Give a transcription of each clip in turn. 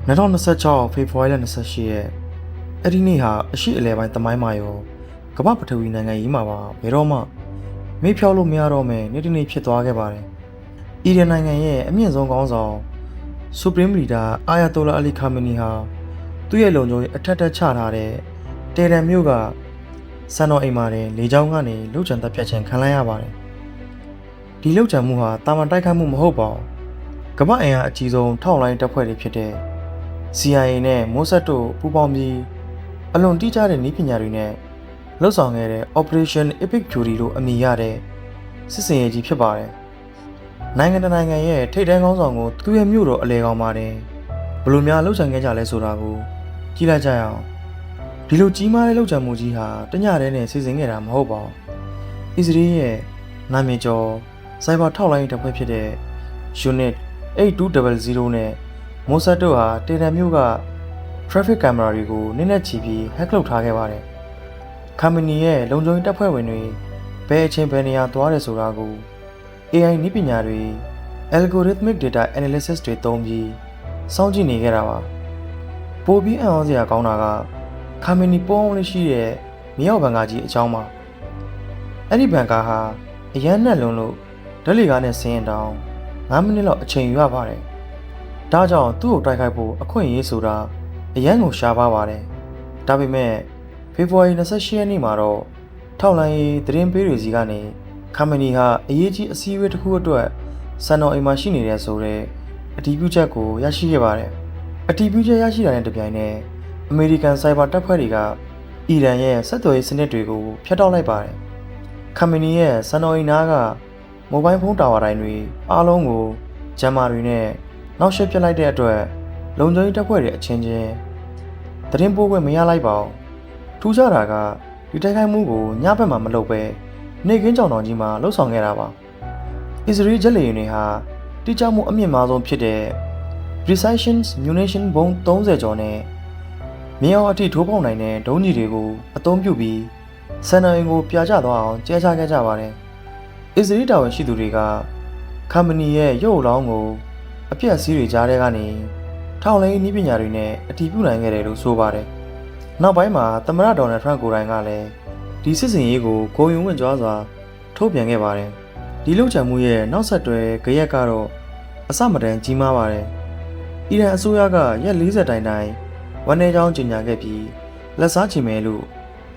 2026 ဖေဖော်ဝါရီလ28ရက်အဲ့ဒီနေ့ဟာအရှိအလဲပိုင်းသမိုင်းမှာရောကမ္ဘာပထဝီနိုင်ငံကြီးမှာပါဘယ်တော့မှမေ့ဖြောက်လို့မရတော့မယ်နေ့တစ်နေ့ဖြစ်သွားခဲ့ပါတယ်။အီရန်နိုင်ငံရဲ့အမြင့်ဆုံးခေါင်းဆောင် Supreme Leader Ayatollah Ali Khamenei ဟာသူ့ရဲ့လုံခြုံရေးအထက်ထပ်ချထားတဲ့တေရန်မြို့ကစံတော်အိမ်မှာလေကြောင်းကနေလှုပ်ချန်တပ်ဖြတ်ခြင်းခံလိုက်ရပါတယ်။ဒီလှုပ်ချန်မှုဟာတာမန်တိုက်ခိုက်မှုမဟုတ်ပါဘူး။ကမ္ဘာအင်အားအကြီးဆုံးထောက်လိုင်းတပ်ဖွဲ့တွေဖြစ်တဲ့ CIA နဲ့ Mossad တို့ပူးပေါင်းပြီးအလွန်တိကျတဲ့နည်းပညာတွေနဲ့လှုပ်ဆောင်ခဲ့တဲ့ Operation Epic Fury လို့အမည်ရတဲ့စစ်စင်ရေးကြီးဖြစ်ပါတယ်။နိုင်ငံတကာနိုင်ငံရဲ့ထိပ်တန်းခေါင်းဆောင်ကိုသူ့ရဲ့မြို့တော်အလဲကောင်ပါတယ်။ဘယ်လိုများလှုပ်ဆောင်ခဲ့ကြလဲဆိုတာကိုကြည့်လိုက်ကြရအောင်။ဒီလိုကြီးမားတဲ့လှုပ်ဆောင်မှုကြီးဟာတညတည်းနဲ့စီစဉ်ခဲ့တာမဟုတ်ပါဘူး။အစ္စရေးရဲ့နာမည်ကျော်စိုက်ဘာထောက်လိုင်းတပ်ဖွဲ့ဖြစ်တဲ့ Unit 8200နဲ့Mossad တို့ဟာတေရန်မြို့က traffic camera တွေကိုနည်းနည်းချီပြီး hack လုပ်ထားခဲ့ပါတယ်။ Khamenei ရဲ့လုံခြုံရေးတပ်ဖွဲ့ဝင်တွေဘယ်အချိန်ဘယ်နေရာသွားတယ်ဆိုတာကို AI နည်းပညာတွေ algorithmic data analysis တွေသုံးပြီးစောင့်ကြည့်နေခဲ့တာပါ။ပိုပြီးအံ့ဩစရာကောင်းတာက Khamenei ပုံအောင်လေးရှိတဲ့မြေအောက်ဘန်ကာကြီးအကြောင်းပါ။အဲ့ဒီဘန်ကာဟာအရန်နဲ့လွန်လို့ဓာတ်လေကားနဲ့ဆင်းရင်တောင်9မိနစ်လောက်အချိန်ယူရပါတယ်။ဒါကြောင့်သူ့ကိုတိုက်ခိုက်ဖို့အခွင့်အရေးဆိုတာအရန်ကိုရှားပါပါတယ်။ဒါပေမဲ့ဖေဖော်ဝါရီ28ရက်နေ့မှာတော့ထောက်လိုင်းရေးသတင်းပေးတွေစီကနေ Khamenei ဟာအရေးကြီးအစည်းအဝေးတစ်ခုအတွက်စံတော်အိမ်မှာရှိနေတဲ့ဆိုတဲ့အတည်ပြုချက်ကိုရရှိခဲ့ပါတယ်။အတည်ပြုချက်ရရှိတာနဲ့တပြိုင်နက်အမေရိကန်စိုက်ဘာတပ်ဖွဲ့တွေကအီရန်ရဲ့ဆက်သွယ်ရေးစနစ်တွေကိုဖျက်တောက်လိုက်ပါတယ်။ Khamenei ရဲ့စံတော်အိမ်နားကမိုဘိုင်းဖုန်းတာဝါတိုင်းတွေအားလုံးကိုဂျမ်မာတွေနဲ့နောက်ရှက်ပြစ်လိုက်တဲ့အတွက်လုံခြုံရေးတပ်ဖွဲ့တွေအချင်းချင်းသတင်းပို့ခွင့်မရလိုက်ပါဘူး။ထူးခြားတာကဒီတိုက်ခိုက်မှုကိုညဘက်မှာမလုပ်ပဲနေကင်းကြောင်တောင်ကြီးမှာလှုပ်ဆောင်ခဲ့တာပါ။အစ္စရေးဂျက်လေယာဉ်တွေဟာတိကျမှုအမြင့်မားဆုံးဖြစ်တဲ့ Precision Munition ဘုံ30ကျော်နဲ့မြေအောက်အထိထိုးပေါက်နိုင်တဲ့ဒုံးကျည်တွေကိုအသုံးပြုပြီးစံတော်အိမ်ကိုပြာကျသွားအောင်ကျဲချခဲ့ကြပါတယ်။အစ္စရေးတာဝန်ရှိသူတွေက Khamenei ရဲ့ရုပ်အလောင်းကိုအပြက်စီးတွေကြားထဲကနေထောက်လိုင်းနည်းပညာတွေနဲ့အတည်ပြုနိုင်ခဲ့တယ်လို့ဆိုပါတယ်။နောက်ပိုင်းမှာသမ္မတဒေါ်နယ်ထရန့်ကိုယ်တိုင်ကလည်းဒီစစ်စင်ရေးကိုဂုဏ်ယူဝင်ကြွားစွာထုတ်ပြန်ခဲ့ပါတယ်။ဒီလှုပ်ချံမှုရဲ့နောက်ဆက်တွဲကြရက်ကတော့အစမတန်ကြီးမားပါတယ်။အီရန်အစိုးရကရက်40တိုင်ဝန်내ကြောင်းကြေညာခဲ့ပြီးလက်စားချင်မယ်လို့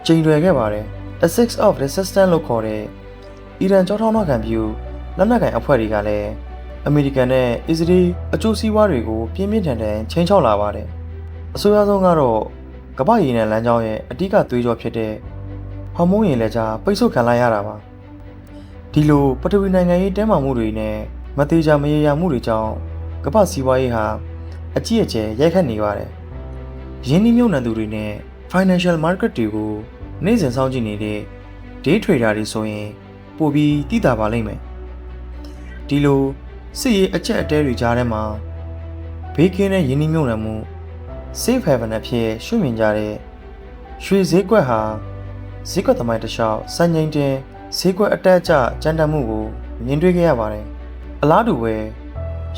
ကြေညာခဲ့ပါတယ်။ Six of Resistance လို့ခေါ်တဲ့အီရန်ကြောထောက်နောက်ခံပြုလက်နက်ကိုင်အဖွဲ့တွေကလည်းအမေရိကန်နဲ့အစ္စရေးအကျိုးစီးပွားတွေကိုပြင်းပြင်းထန်ထန်ချိန်ချောက်လာပါတယ်။အဆိုအဆုံးကတော့ကမ္ဘာရေနံလမ်းကြောင်းရဲ့အဓိကသွေးကြောဖြစ်တဲ့ဟော်မုန်းရင်လက်ကြားပိတ်ဆို့ခံလိုက်ရတာပါ။ဒီလိုပထဝီနိုင်ငံရေးတဲမာမှုတွေနဲ့မသေးချာမရေရာမှုတွေကြောင့်ကမ္ဘာစီးပွားရေးဟာအကြီးအကျယ်ရိုက်ခတ်နေပါတယ်။ရင်းနှီးမြှုပ်နှံသူတွေနဲ့ financial market တွေကိုနေ့စဉ်စောင့်ကြည့်နေတဲ့ day trader တွေဆိုရင်ပိုပြီးသိတာပါလိမ့်မယ်။ဒီလိုစစ်ရေးအချက်အတဲတွေကြားထဲမှာဘေးကင်းတဲ့ရင်းနှီးမြှုပ်နှံမှု safe haven အဖြစ်ရှုမြင်ကြတဲ့ရွှေဈေးကွက်ဟာဈေးကွက်သမိုင်းတစ်လျှောက်စံချိန်တင်ဈေးကွက်အတက်အကျကြမ်းတမ်းမှုကိုမြင်တွေ့ခဲ့ရပါတယ်။အလားတူပဲ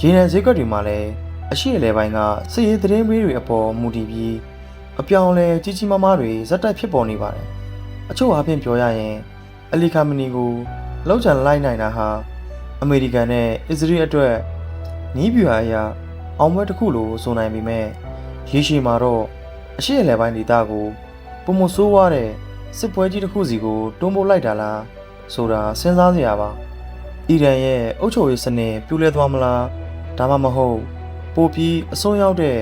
ရေနံဈေးကွက်တွေမှာလည်းအရှိအလဲပိုင်းကစစ်ရေးသတင်းပေးတွေအပေါ်မူတည်ပြီးအပြောင်းလဲကြီးကြီးမားမားတွေဇက်တိုက်ဖြစ်ပေါ်နေပါတယ်။အချို့အားဖြင့်ပြောရရင်အလီခါမနီကိုလောက်ချန်လိုက်နိုင်တာဟာအမေရိကန်နဲ့အစ္စရေးအတွက်နီးပြူအရာအောင်ပွဲတစ်ခုလိုဆိုနိုင်ပေမဲ့ရေရှည်မှာတော့အရှိအလဲပိုင်းဒေသကိုပုံမဆိုးဝါးတဲ့စစ်ပွဲကြီးတစ်ခုစီကိုတွန်းပို့လိုက်တာလားဆိုတာစဉ်းစားစရာပါ။အီရန်ရဲ့အုပ်ချုပ်ရေးစနစ်ပြိုလဲသွားမလားဒါမှမဟုတ်ပိုပြီးအဆုံးရောက်တဲ့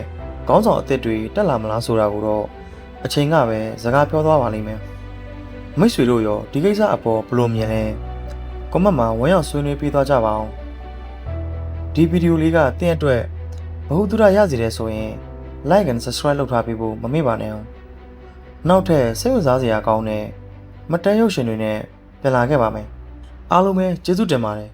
ခေါင်းဆောင်အသစ်တွေတက်လာမလားဆိုတာကိုတော့အချိန်ကပဲစကားပြောသွားပါလိမ့်မယ်။မိတ်ဆွေတို့ရောဒီကိစ္စအပေါ်ဘယ်လိုမြင်လဲကွန်မန့်မှာဝင်ရောက်ဆွေးနွေးပေးသွားကြပါအောင်ဒီဗီဒီယိုလေးကသင်အတွက်ဘဟုသုတရစီတယ်ဆိုရင် like and subscribe လုပ်ထားပေးဖို့မမေ့ပါနဲ့အောင်နောက်ထပ်စိတ်ဝင်စားစရာကောင်းတဲ့မတန်ရုပ်ရှင်တွေနဲ့ပြန်လာခဲ့ပါမယ်အားလုံးပဲကျေးဇူးတင်ပါတယ်